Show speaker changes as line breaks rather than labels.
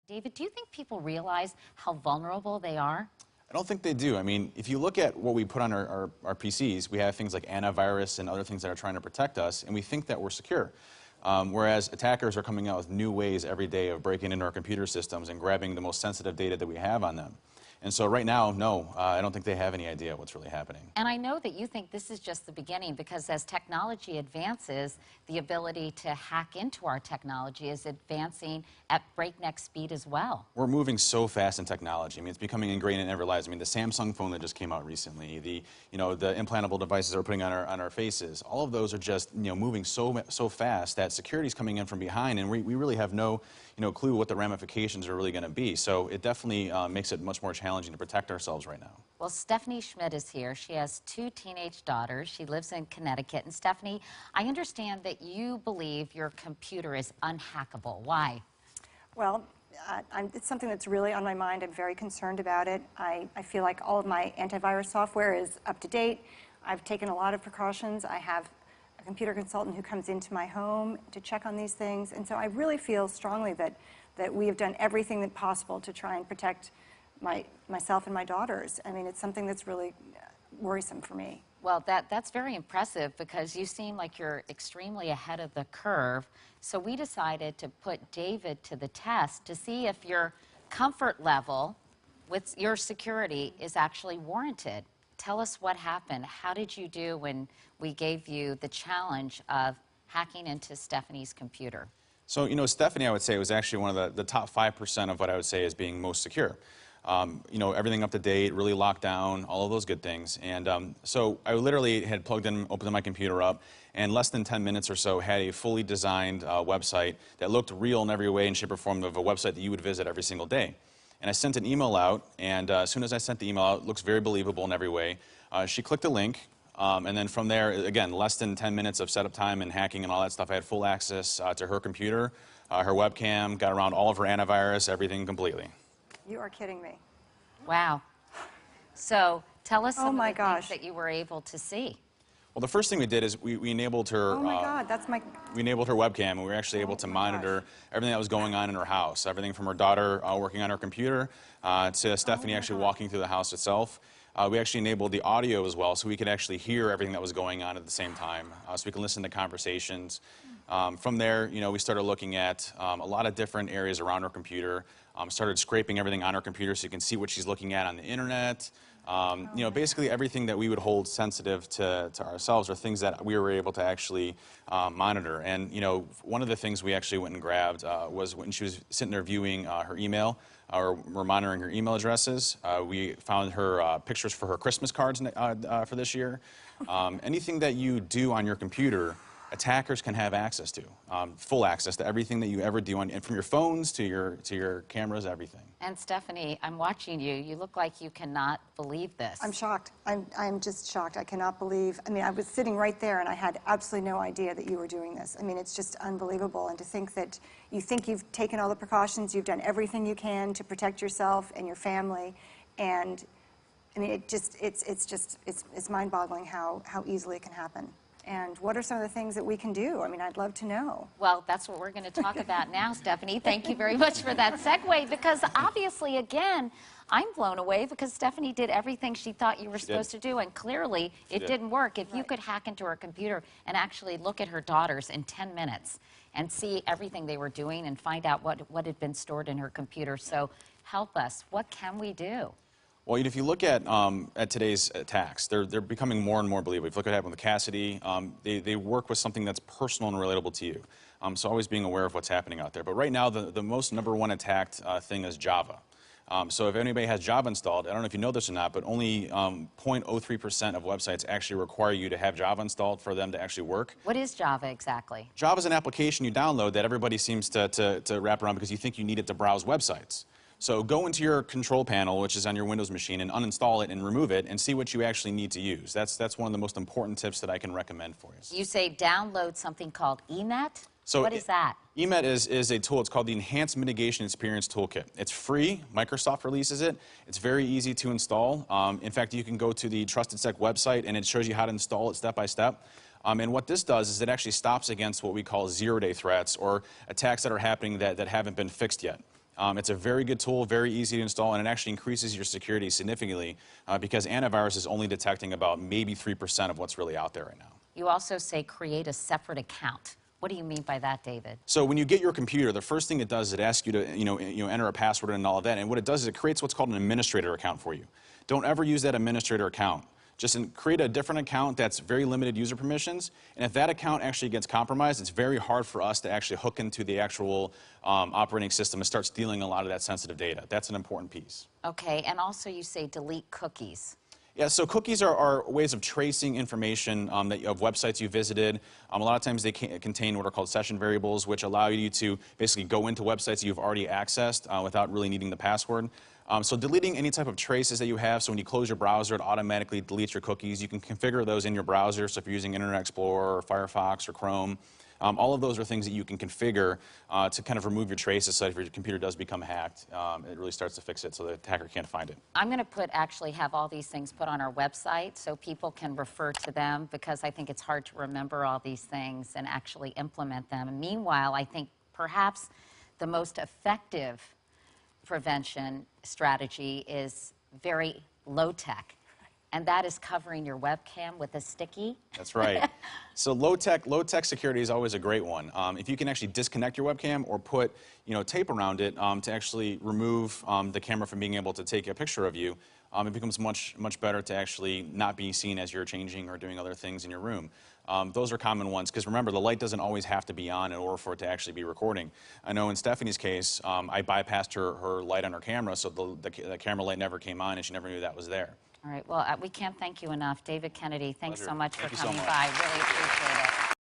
David, do you think people realize how vulnerable they are?
I don't think they do. I mean, if you look at what we put on our PCs, we have things like antivirus and other things that are trying to protect us, and we think that we're secure. Whereas attackers are coming out with new ways every day of breaking into our computer systems and grabbing the most sensitive data that we have on them. And so right now, no, I don't think they have any idea what's really happening.
And I know that you think this is just the beginning, because as technology advances, the ability to hack into our technology is advancing at breakneck speed as well.
We're moving so fast in technology. I mean, it's becoming ingrained in every lives. I mean, the Samsung phone that just came out recently, the implantable devices that we're putting on our faces, all of those are just moving so fast that security's coming in from behind, and we really have no clue what the ramifications are really going to be. So it definitely makes it much more challenging to protect ourselves right now.
Well, Stephanie Schmidt is here. She has 2 teenage daughters. She lives in Connecticut. And Stephanie, I understand that you believe your computer is unhackable. Why?
Well, it's something that's really on my mind. I'm very concerned about it. I feel like all of my antivirus software is up to date. I've taken a lot of precautions. I have a computer consultant who comes into my home to check on these things. And so I really feel strongly that we have done everything that possible to try and protect myself and my daughters. I mean, it's something that's really worrisome for me.
Well, that's very impressive, because you seem like you're extremely ahead of the curve. So we decided to put David to the test to see if your comfort level with your security is actually warranted. Tell us what happened. How did you do when we gave you the challenge of hacking into Stephanie's computer?
So, Stephanie, I would say, was actually one of the top 5% of what I would say is being most secure. Everything up to date, really locked down, all of those good things. And so I literally had opened my computer up, and less than 10 minutes or so had a fully designed website that looked real in every way and shape or form of a website that you would visit every single day. And I sent an email out, and as soon as I sent the email out, it looks very believable in every way. She clicked a link, and then from there, again, less than 10 minutes of setup time and hacking and all that stuff, I had full access to her computer, her webcam, got around all of her antivirus, everything completely.
You are kidding me.
Wow. So tell us some
of
the things that you were able to see.
Well, the first thing we did is we enabled her.
Oh my God, that's my.
We enabled her webcam, and we were actually able to monitor everything that was going on in her house. Everything from her daughter working on her computer to Stephanie actually walking through the house itself. We actually enabled the audio as well, so we could actually hear everything that was going on at the same time, so we can listen to conversations. From there, we started looking at a lot of different areas around her computer. Started scraping everything on her computer so you can see what she's looking at on the internet. Basically everything that we would hold sensitive to ourselves are things that we were able to actually monitor. And one of the things we actually went and grabbed was when she was sitting there viewing her email, or we're monitoring her email addresses. We found her pictures for her Christmas cards for this year. Anything that you do on your computer, attackers can have access to, full access to everything that you ever do, and from your phones to your cameras, everything.
And Stephanie, I'm watching you. You look like you cannot believe this.
I'm shocked. I'm just shocked. I cannot believe. I mean, I was sitting right there, and I had absolutely no idea that you were doing this. I mean, it's just unbelievable. And to think that you've taken all the precautions, you've done everything you can to protect yourself and your family, and I mean, it's mind-boggling how easily it can happen. And what are some of the things that we can do? I mean, I'd love to know.
Well, that's what we're going to talk about now, Stephanie. Thank you very much for that segue, because obviously, again, I'm blown away because Stephanie did everything she thought you were supposed to do, and clearly it didn't work. If you could hack into her computer and actually look at her daughters in 10 minutes and see everything they were doing and find out what had been stored in her computer. So help us. What can we do?
Well, if you look at today's attacks, they're becoming more and more believable. If you look at what happened with Cassidy, they work with something that's personal and relatable to you. So always being aware of what's happening out there. But right now, the most #1 attacked thing is Java. So if anybody has Java installed, I don't know if you know this or not, but only 0.03% of websites actually require you to have Java installed for them to actually work.
What is Java exactly?
Java is an application you download that everybody seems to wrap around because you think you need it to browse websites. So go into your control panel, which is on your Windows machine, and uninstall it and remove it and see what you actually need to use. That's one of the most important tips that I can recommend for you.
You say download something called eNet?
So
What is that?
EMET is a tool. It's called the Enhanced Mitigation Experience Toolkit. It's free. Microsoft releases it. It's very easy to install. In fact, you can go to the TrustedSec website, and it shows you how to install it step by step. And what this does is it actually stops against what we call zero-day threats or attacks that are happening that haven't been fixed yet. It's a very good tool, very easy to install, and it actually increases your security significantly because antivirus is only detecting about maybe 3% of what's really out there right now.
You also say create a separate account. What do you mean by that, David?
So when you get your computer, the first thing it does is it asks you to enter a password and all of that. And what it does is it creates what's called an administrator account for you. Don't ever use that administrator account. Just create a different account that's very limited user permissions. And if that account actually gets compromised, it's very hard for us to actually hook into the actual operating system and start stealing a lot of that sensitive data. That's an important piece.
Okay, and also you say delete cookies.
Yeah, so cookies are ways of tracing information of websites you visited. A lot of times they contain what are called session variables, which allow you to basically go into websites you've already accessed without really needing the password. So deleting any type of traces that you have, so when you close your browser, it automatically deletes your cookies. You can configure those in your browser, so if you're using Internet Explorer or Firefox or Chrome. All of those are things that you can configure to kind of remove your traces so if your computer does become hacked, it really starts to fix it so the attacker can't find it.
I'm going to actually have all these things put on our website so people can refer to them because I think it's hard to remember all these things and actually implement them. And meanwhile, I think perhaps the most effective prevention strategy is very low-tech. And that is covering your webcam with a sticky.
That's right. So low-tech security is always a great one. If you can actually disconnect your webcam or put tape around it to actually remove the camera from being able to take a picture of you, it becomes much better to actually not be seen as you're changing or doing other things in your room. Those are common ones because remember, the light doesn't always have to be on in order for it to actually be recording. I know in Stephanie's case, I bypassed her light on her camera, so the camera light never came on and she never knew that was there.
All right, well, we can't thank you enough. David Kennedy, thanks
Pleasure.
so much
Thank
for
you so
coming
much.
by. Really appreciate it.